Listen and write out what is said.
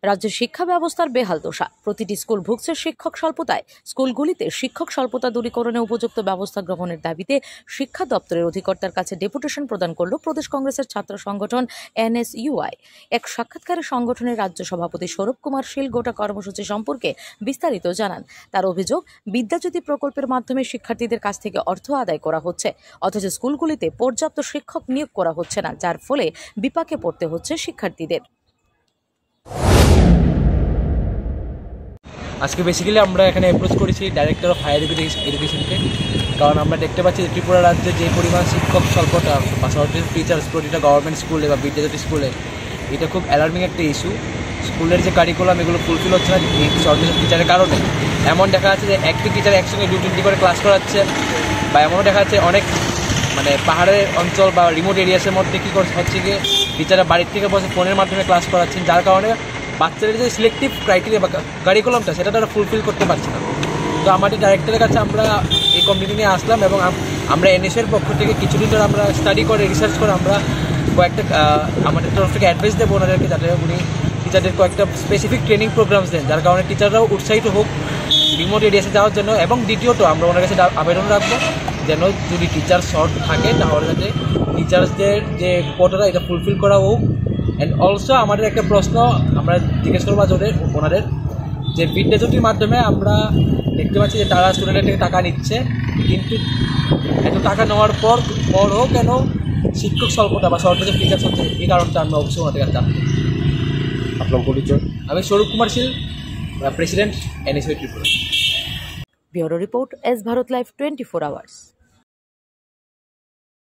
রাজ্যের শিক্ষা ব্যবস্থার বেহাল দশা। প্রতিটি স্কুল ভুগছে শিক্ষক স্বল্পতায়। স্কুলগুলিতে শিক্ষক স্বল্পতা দূরীকরণে উপযুক্ত ব্যবস্থা গ্রহণের দাবিতে শিক্ষা দপ্তরের অধিকর্তার কাছে ডেপুটেশন প্রদান করল প্রদেশ কংগ্রেসের ছাত্র সংগঠন NSUI। এক সাক্ষাৎকারে সংগঠনের রাজ্য সভাপতি স্বরূপ কুমার শীল গোটা কর্মসূচি সম্পর্কে বিস্তারিত জানান। তার অভিযোগ, বিদ্যাজ্যোতি প্রকল্পের মাধ্যমে শিক্ষার্থীদের কাছ থেকে অর্থ আদায় করা হচ্ছে, অথচ স্কুলগুলিতে পর্যাপ্ত শিক্ষক নিয়োগ করা হচ্ছে না, যার ফলে বিপাকে পড়তে হচ্ছে শিক্ষার্থীদের। আজকে বেসিক্যালি আমরা এখানে অ্যাপ্রোচ করেছি ডাইরেক্টর অফ হায়ার এডুকেশনকে, কারণ আমরা দেখতে পাচ্ছি যে ত্রিপুরা রাজ্যে যে পরিমাণ শিক্ষক স্বল্পতা বা শর্টেজ টিচার্স প্রতিটা গভর্নমেন্ট স্কুলে বা বিদ্যাজ্যোতি স্কুলে, এটা খুব অ্যালার্মিং একটা ইস্যু। স্কুলের যে কারিকুলাম এগুলো ফুলফিল হচ্ছে না এই শর্টেজ টিচারের কারণে। এমন দেখা যাচ্ছে যে একটি টিচার একসঙ্গে 2-3টি করে ক্লাস করাচ্ছে, বা এমনও দেখা যাচ্ছে অনেক পাহাড়ের অঞ্চল বা রিমোট এরিয়াসের মধ্যে কী হচ্ছে গিয়ে টিচাররা বাড়ির থেকে বসে ফোনের মাধ্যমে ক্লাস করাচ্ছেন, যার কারণে বাচ্চাদের যে সিলেক্টিভ ক্রাইটেরিয়া বা কারিকুলামটা সেটা তারা ফুলফিল করতে পারছে না। তো আমাদের ডাইরেক্টরের কাছে আমরা এই কমিটি নিয়ে আসলাম এবং আমরা NSUI পক্ষ থেকে কিছুদিন ধরে আমরা স্টাডি করে রিসার্চ করে আমরা কয়েকটা আমাদের তরফ থেকে অ্যাডভাইস দেবো ওনাদেরকে, যাতে উনি টিচারদের কয়েকটা স্পেসিফিক ট্রেনিং প্রোগ্রামস দেন, যার কারণে টিচাররাও উৎসাহিত হোক রিমোট এরিয়াসে যাওয়ার জন্য। এবং দ্বিতীয়ত আমরা ওনার কাছে আবেদন রাখবো যেন যদি টিচার শর্ট থাকে তাহলে যাতে টিচার্সদের যে কোটাটা এটা ফুলফিল করা হোক। অ্যান্ড অলসো আমাদের একটা প্রশ্ন আমরা জিজ্ঞেস করবো ওনাদের যে বিদ্যাজ্যোতির মাধ্যমে আমরা দেখতে পাচ্ছি যে তারা স্টুডেন্টের থেকে টাকা নিচ্ছে, কিন্তু এত টাকা নেওয়ার পরও কেন শিক্ষক স্বল্পতা বা শর্টেজ টিচার্স হচ্ছে, এই কারণটা আমরা অবশ্যই ওনাদের কাছে জানতে। আপনার পরিচয়? আমি Swarup Kumar Shil, president NSUI Tripura. Bureau report, S Bharat live 24 hours.